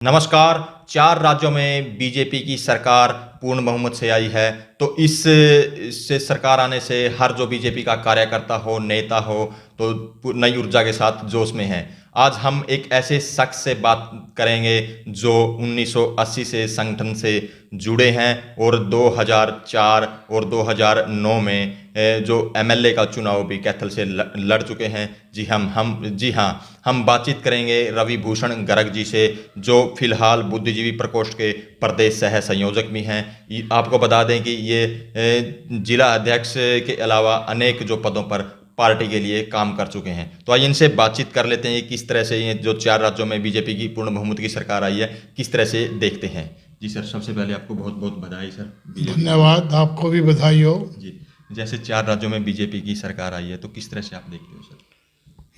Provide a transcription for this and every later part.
नमस्कार। 4 राज्यों में बीजेपी की सरकार पूर्ण बहुमत से आई है। तो इस से सरकार आने से हर जो बीजेपी का कार्यकर्ता हो, नेता हो, तो नई ऊर्जा के साथ जोश में है। आज हम एक ऐसे शख्स से बात करेंगे जो 1980 से संगठन से जुड़े हैं और 2004 और 2009 में जो एमएलए का चुनाव भी कैथल से लड़ चुके हैं। जी हाँ, हम बातचीत करेंगे रवि भूषण गर्ग जी से, जो फिलहाल बुद्धिजीवी प्रकोष्ठ के प्रदेश सह संयोजक भी हैं। आपको बता दें कि ये जिला अध्यक्ष के अलावा अनेक जो पदों पर पार्टी के लिए काम कर चुके हैं। तो आइए इनसे बातचीत कर लेते हैं किस तरह से ये जो 4 राज्यों में बीजेपी की पूर्ण बहुमत की सरकार आई है, किस तरह से देखते हैं। जी सर, सबसे पहले आपको बहुत बहुत बधाई सर। धन्यवाद, आपको भी बधाई हो। जी, जैसे 4 राज्यों में बीजेपी की सरकार आई है, तो किस तरह से आप देखते हो सर?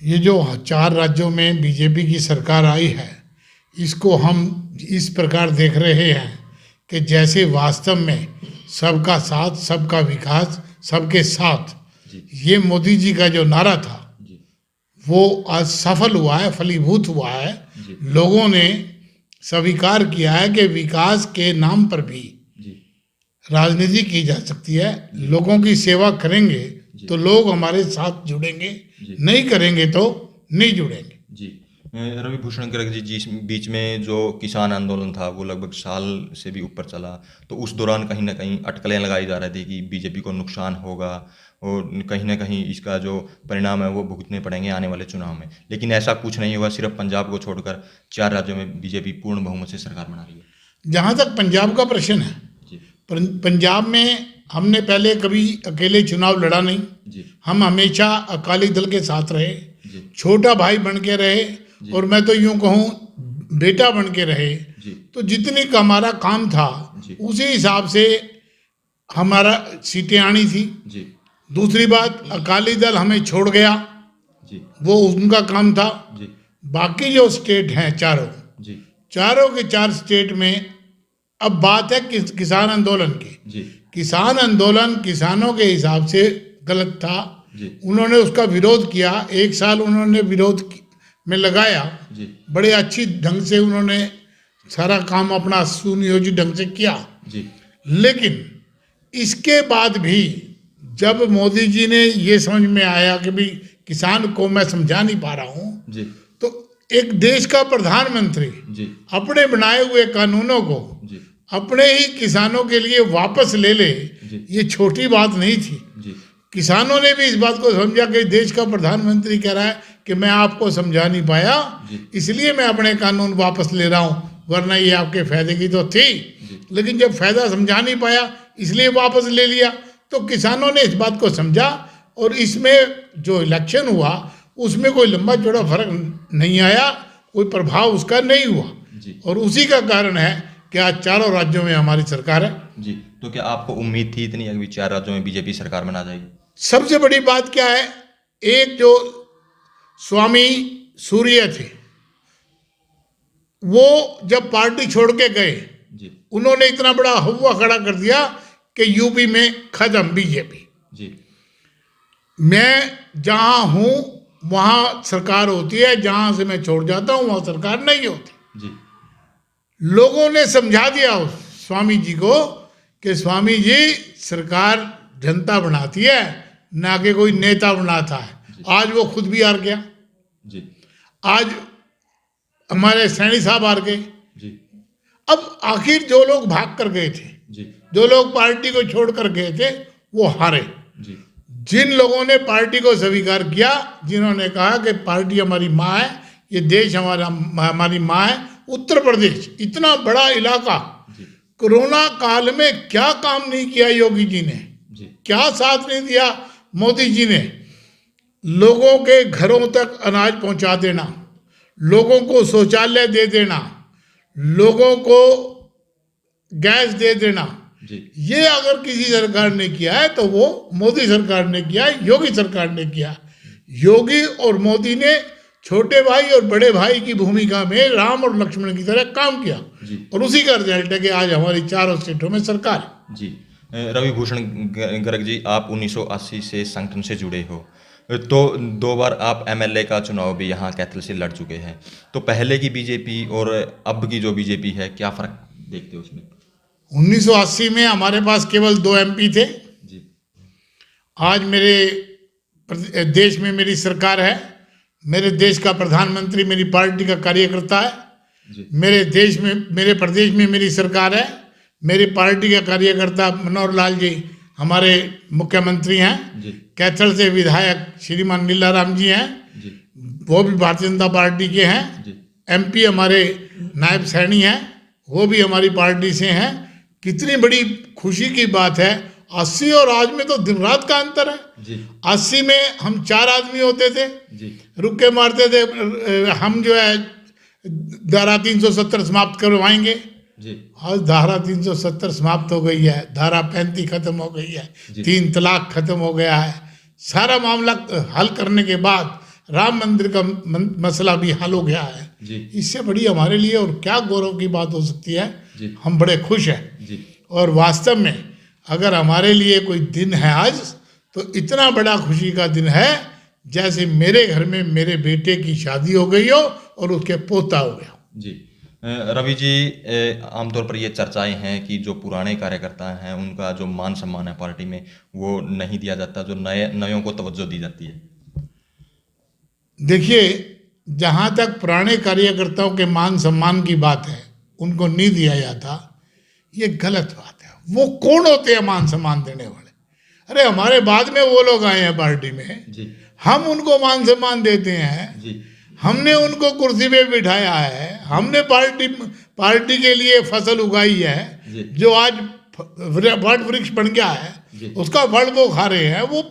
ये जो 4 राज्यों में बीजेपी की सरकार आई है, इसको हम इस प्रकार देख रहे हैं कि जैसे वास्तव में सबका साथ, सबका विकास, सबके साथ, ये मोदी जी का जो नारा था वो आज सफल हुआ है, फलीभूत हुआ है। लोगों ने स्वीकार किया है कि विकास के नाम पर भी राजनीति की जा सकती है। लोगों की सेवा करेंगे तो लोग हमारे साथ जुड़ेंगे, नहीं करेंगे तो नहीं जुड़ेंगे। जी, रवि भूषण गर्ग जी, बीच में जो किसान आंदोलन था वो लगभग साल से भी ऊपर चला, तो उस दौरान कहीं ना कहीं अटकलें लगाई जा रही थी कि बीजेपी को नुकसान होगा और कहीं ना कहीं इसका जो परिणाम है वो भुगतने पड़ेंगे आने वाले चुनाव में। लेकिन ऐसा कुछ नहीं हुआ, सिर्फ पंजाब को छोड़कर 4 राज्यों में बीजेपी पूर्ण बहुमत से सरकार बना रही है। जहाँ तक पंजाब का प्रश्न है, पंजाब में हमने पहले कभी अकेले चुनाव लड़ा नहीं। हम हमेशा अकाली दल के साथ रहे, छोटा भाई बन के रहे, और मैं तो यूं कहूँ बेटा बन के रहे। तो जितनी का हमारा काम था उसी हिसाब से हमारा सीटें आनी थी। दूसरी बात, अकाली दल हमें छोड़ गया, वो उनका काम था। बाकी जो स्टेट हैं चारों के 4 स्टेट में अब बात है किसान आंदोलन की। किसान आंदोलन किसानों के हिसाब से गलत था, उन्होंने उसका विरोध किया। 1 साल उन्होंने विरोध में लगाया, बड़े अच्छी ढंग से उन्होंने सारा काम अपना सुनियोजित ढंग से किया। लेकिन इसके बाद भी जब मोदी जी ने ये समझ में आया कि भाई किसान को मैं समझा नहीं पा रहा हूँ, तो एक देश का प्रधानमंत्री अपने बनाए हुए कानूनों को अपने ही किसानों के लिए वापस ले ले, ये छोटी बात नहीं थी। किसानों ने भी इस बात को समझा कि देश का प्रधानमंत्री कह रहा है कि मैं आपको समझा नहीं पाया, इसलिए मैं अपने कानून वापस ले रहा हूँ, वरना ये आपके फायदे की तो थी, लेकिन जब फायदा समझा नहीं पाया इसलिए वापस ले लिया। तो किसानों ने इस बात को समझा, और इसमें जो इलेक्शन हुआ उसमें कोई लंबा चौड़ा फर्क नहीं आया, कोई प्रभाव उसका नहीं हुआ, और उसी का कारण है कि आज 4 राज्यों में हमारी सरकार है। जी, तो क्या आपको उम्मीद थी इतनी अभी 4 राज्यों में बीजेपी सरकार बना जाएगी? सबसे बड़ी बात क्या है, एक जो स्वामी सूर्य थे वो जब पार्टी छोड़ के गए, उन्होंने इतना बड़ा हवा खड़ा कर दिया कि यूपी में खत्म बीजेपी। मैं जहां हूं वहां सरकार होती है, जहां से मैं छोड़ जाता हूं वहां सरकार नहीं होती। लोगों ने समझा दिया उस स्वामी जी को कि स्वामी जी सरकार जनता बनाती है, ना कि कोई नेता बनाता है। आज वो खुद भी हार गया। आज हमारे सैनी साहब हार गए। अब आखिर जो लोग भाग कर गए थे, जो लोग पार्टी को छोड़ कर गए थे, वो हारे। जिन लोगों ने पार्टी को स्वीकार किया, जिन्होंने कहा कि पार्टी हमारी माँ है, ये देश हमारी माँ है। उत्तर प्रदेश इतना बड़ा इलाका, कोरोना काल में क्या काम नहीं किया योगी जी ने, क्या साथ नहीं दिया मोदी जी ने। लोगों के घरों तक अनाज पहुंचा देना, लोगों को शौचालय दे देना, लोगों को गैस दे देना, ये अगर किसी सरकार ने किया है तो वो मोदी सरकार ने किया है, योगी सरकार ने किया। योगी और मोदी ने छोटे भाई और बड़े भाई की भूमिका में राम और लक्ष्मण की तरह काम किया, और उसी का रिजल्ट है कि आज हमारी 4 स्टेटों में सरकार है। जी, रवि भूषण गर्ग जी, आप 1980 से संगठन से जुड़े हो, तो 2 बार आप एमएलए का चुनाव भी यहाँ कैथल से लड़ चुके हैं, तो पहले की बीजेपी और अब की जो बीजेपी है, क्या फ़र्क देखते हो उसमें? 1980 में हमारे पास केवल 2 एमपी थे। जी आज मेरे देश में मेरी सरकार है, मेरे देश का प्रधानमंत्री मेरी पार्टी का कार्यकर्ता है, जी मेरे देश में मेरे प्रदेश में मेरी सरकार है, मेरी पार्टी का कार्यकर्ता मनोहर लाल जी हमारे मुख्यमंत्री हैं, जी कैथल से विधायक श्रीमान नीलाराम जी हैं, जी वो भी भारतीय जनता पार्टी के हैं। जी एमपी हमारे नायब सैनी हैं, वो भी हमारी पार्टी से हैं। कितनी बड़ी खुशी की बात है, 80 और आज में तो दिन रात का अंतर है। जी 80 में हम 4 आदमी होते थे, जी रुके मारते थे, हम जो है धारा 370 समाप्त करवाएंगे। जी आज धारा 370 समाप्त हो गई है, धारा 35 खत्म हो गई है, जी। 3 तलाक खत्म हो गया है। सारा मामला हल करने के बाद राम मंदिर का मसला भी हल हो गया है। जी इससे बड़ी हमारे लिए और क्या गौरव की बात हो सकती है। जी हम बड़े खुश हैं। जी और वास्तव में अगर हमारे लिए कोई दिन है आज, तो इतना बड़ा खुशी का दिन है जैसे मेरे घर में मेरे बेटे की शादी हो गई हो और उसके पोता हो गया। जी रवि जी, आमतौर पर ये चर्चाएं हैं कि जो पुराने कार्यकर्ता हैं उनका जो मान सम्मान है पार्टी में वो नहीं दिया जाता, जो नयों को तवज्जो दी जाती है। देखिए, जहाँ तक पुराने कार्यकर्ताओं के मान सम्मान की बात है, उनको नहीं दिया जाता, ये गलत बात है। वो कौन होते हैं मान सम्मान देने वाले? अरे हमारे बाद में वो लोग आए हैं पार्टी में, जी हम उनको मान सम्मान देते हैं। जी हमने उनको कुर्सी पे बिठाया है, हमने पार्टी के लिए फसल उगाई है, जी जो आज वट वृक्ष बन गया है, जी उसका फल वो खा रहे हैं। वो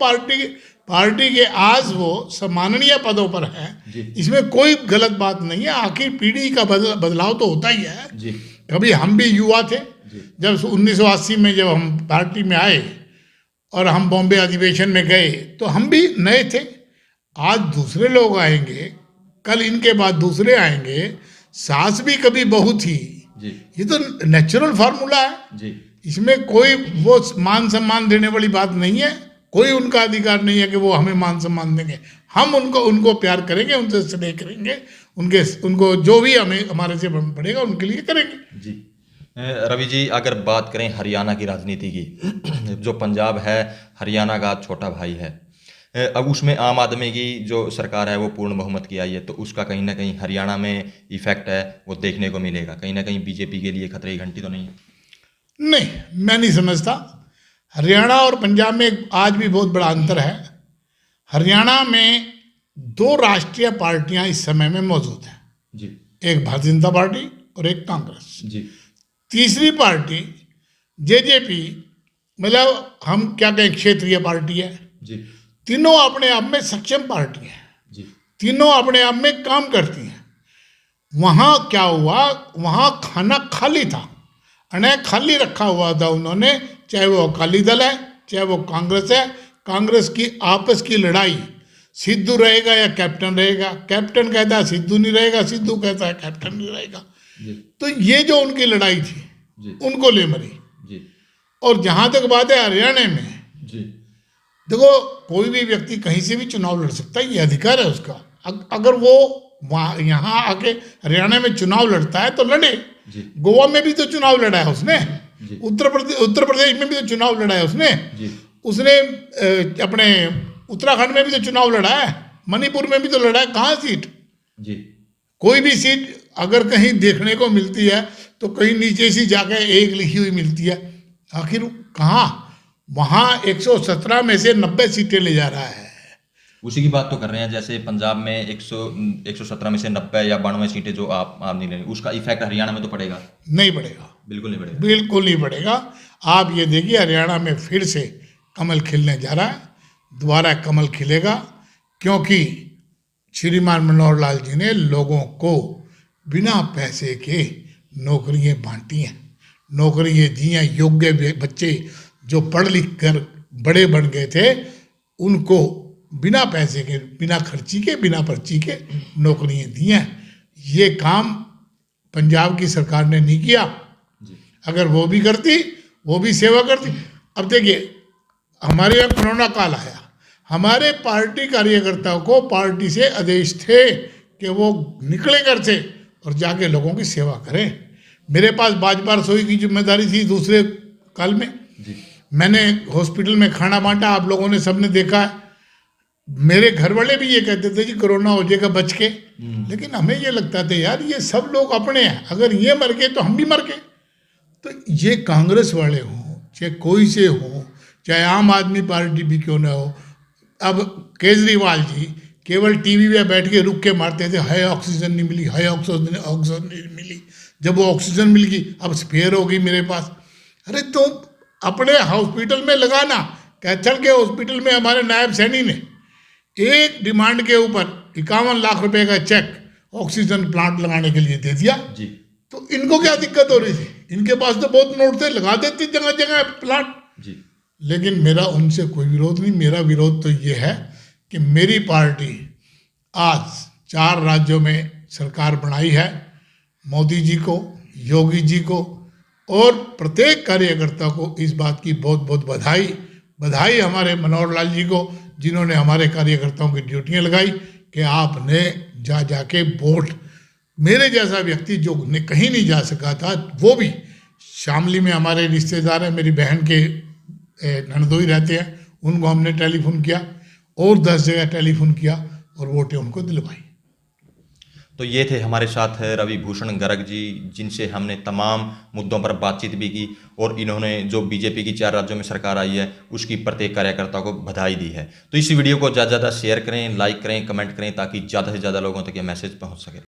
पार्टी के आज वो सम्माननीय पदों पर हैं। जी इसमें कोई गलत बात नहीं है। आखिर पीढ़ी का बदलाव तो होता ही है। जी कभी हम भी युवा थे, जी जब 1980 में जब हम पार्टी में आए और हम बॉम्बे अधिवेशन में गए तो हम भी नए थे। आज दूसरे लोग आएंगे, कल इनके बाद दूसरे आएंगे, सास भी कभी बहू थी। जी ये तो नेचुरल फार्मूला है। जी इसमें कोई वो मान सम्मान देने वाली बात नहीं है। कोई उनका अधिकार नहीं है कि वो हमें मान सम्मान देंगे। हम उनको प्यार करेंगे, उनसे स्नेह करेंगे, उनको जो भी हमें हमारे से पड़ेगा उनके लिए करेंगे। जी रवि जी, अगर बात करें हरियाणा की राजनीति की, जो पंजाब है हरियाणा का छोटा भाई है, अब उसमें आम आदमी की जो सरकार है वो पूर्ण बहुमत की आई है, तो उसका कहीं ना कहीं हरियाणा में इफेक्ट है वो देखने को मिलेगा। कहीं ना कहीं बीजेपी के लिए खतरे की घंटी तो नहीं है? नहीं, मैं नहीं समझता। हरियाणा और पंजाब में आज भी बहुत बड़ा अंतर है। हरियाणा में 2 राष्ट्रीय पार्टियां इस समय में मौजूद हैं, जी एक भारतीय जनता पार्टी और एक कांग्रेस। जी तीसरी पार्टी जेजेपी, मतलब हम क्या कहें, क्षेत्रीय पार्टी है। जी तीनों अपने आप में सक्षम पार्टी है, जी तीनों अपने आप में काम करती हैं। वहाँ क्या हुआ, वहाँ खाना खाली था, अनेक खाली रखा हुआ था उन्होंने, चाहे वो अकाली दल है चाहे वो कांग्रेस है। कांग्रेस की आपस की लड़ाई, सिद्धू रहेगा या कैप्टन रहेगा, कैप्टन कहता है सिद्धू नहीं रहेगा, सिद्धू कहता है कैप्टन नहीं रहेगा। जी तो ये जो उनकी लड़ाई थी जी उनको ले मरी। जी और जहाँ तक बात है हरियाणा में, जी देखो कोई भी व्यक्ति कहीं से भी चुनाव लड़ सकता है, ये अधिकार है उसका। अगर वो वहाँ यहाँ आके हरियाणा में चुनाव लड़ता है तो लड़े। जी गोवा में भी तो चुनाव लड़ा है उसने, जी उत्तर प्रदेश में भी तो चुनाव लड़ा है उसने, जी उसने अपने उत्तराखंड में भी तो चुनाव लड़ा है, मणिपुर में भी तो लड़ा है। कहाँ सीट? जी कोई भी सीट अगर कहीं देखने को मिलती है तो कहीं नीचे सी जाकर 1 लिखी हुई मिलती है। आखिर कहाँ? वहाँ 117 में से 90 सीटें ले जा रहा है। उसी की बात तो कर रहे हैं, जैसे पंजाब में 117 में से 90 या 92 सीटें जो आप नहीं लेंगे, उसका इफेक्ट हरियाणा में तो पड़ेगा? नहीं पड़ेगा, बिल्कुल नहीं पड़ेगा। बिल्कुल नहीं पड़ेगा। आप ये देखिए, हरियाणा में फिर से कमल खिलने जा रहा है, दोबारा कमल खिलेगा, क्योंकि श्रीमान मनोहर लाल जी ने लोगों को बिना पैसे के नौकरियां बांटी हैं, नौकरियां दी हैं। योग्य बच्चे जो पढ़ लिख कर बड़े बन गए थे, उनको बिना पैसे के, बिना खर्ची के, बिना पर्ची के नौकरियां दी हैं। ये काम पंजाब की सरकार ने नहीं किया। जी अगर वो भी करती, वो भी सेवा करती। अब देखिए, हमारे यहाँ कोरोना काल आया, हमारे पार्टी कार्यकर्ताओं को पार्टी से आदेश थे कि वो निकले घर से और जाके लोगों की सेवा करें। मेरे पास भाजपा रसोई की जिम्मेदारी थी दूसरे काल में, मैंने हॉस्पिटल में खाना बांटा, आप लोगों ने सबने देखा है। मेरे घर वाले भी ये कहते थे जी कोरोना हो जाएगा बच के, लेकिन हमें ये लगता था यार ये सब लोग अपने हैं, अगर ये मर गए तो हम भी मर गए। तो ये कांग्रेस वाले हों चाहे कोई से हो, चाहे आम आदमी पार्टी भी क्यों ना हो, अब केजरीवाल जी केवल टीवी में बैठ के रुक के मारते थे, हाय ऑक्सीजन नहीं मिली, हाय ऑक्सीजन नहीं मिली। जब वो ऑक्सीजन मिल गई अब स्पेयर हो गई मेरे पास। अरे तो अपने हॉस्पिटल में लगाना। कैथल के हॉस्पिटल में हमारे नायब सैनी ने एक डिमांड के ऊपर 51 लाख रुपए का चेक ऑक्सीजन प्लांट लगाने के लिए दे दिया जी। तो इनको क्या दिक्कत हो रही थी? इनके पास तो बहुत नोट थे, लगा देती जगह जगह प्लांट जी। लेकिन मेरा उनसे कोई विरोध नहीं। मेरा विरोध तो ये है कि मेरी पार्टी आज 4 राज्यों में सरकार बनाई है, मोदी जी को, योगी जी को और प्रत्येक कार्यकर्ता को इस बात की बहुत बहुत बधाई हमारे मनोहर लाल जी को, जिन्होंने हमारे कार्यकर्ताओं की ड्यूटियां लगाई कि आपने जाके वोट, मेरे जैसा व्यक्ति जो कहीं नहीं जा सका था, वो भी शामली में हमारे रिश्तेदार हैं, मेरी बहन के ननदोई रहते हैं, उनको हमने टेलीफोन किया और 10 जगह टेलीफोन किया और वोटें उनको दिलवाई। तो ये थे हमारे साथ रवि भूषण गर्ग जी, जिनसे हमने तमाम मुद्दों पर बातचीत भी की और इन्होंने जो बीजेपी की 4 राज्यों में सरकार आई है उसकी प्रत्येक कार्यकर्ता को बधाई दी है। तो इस वीडियो को ज़्यादा से ज़्यादा शेयर करें, लाइक करें, कमेंट करें ताकि ज़्यादा से ज़्यादा लोगों तक ये मैसेज पहुंच सके।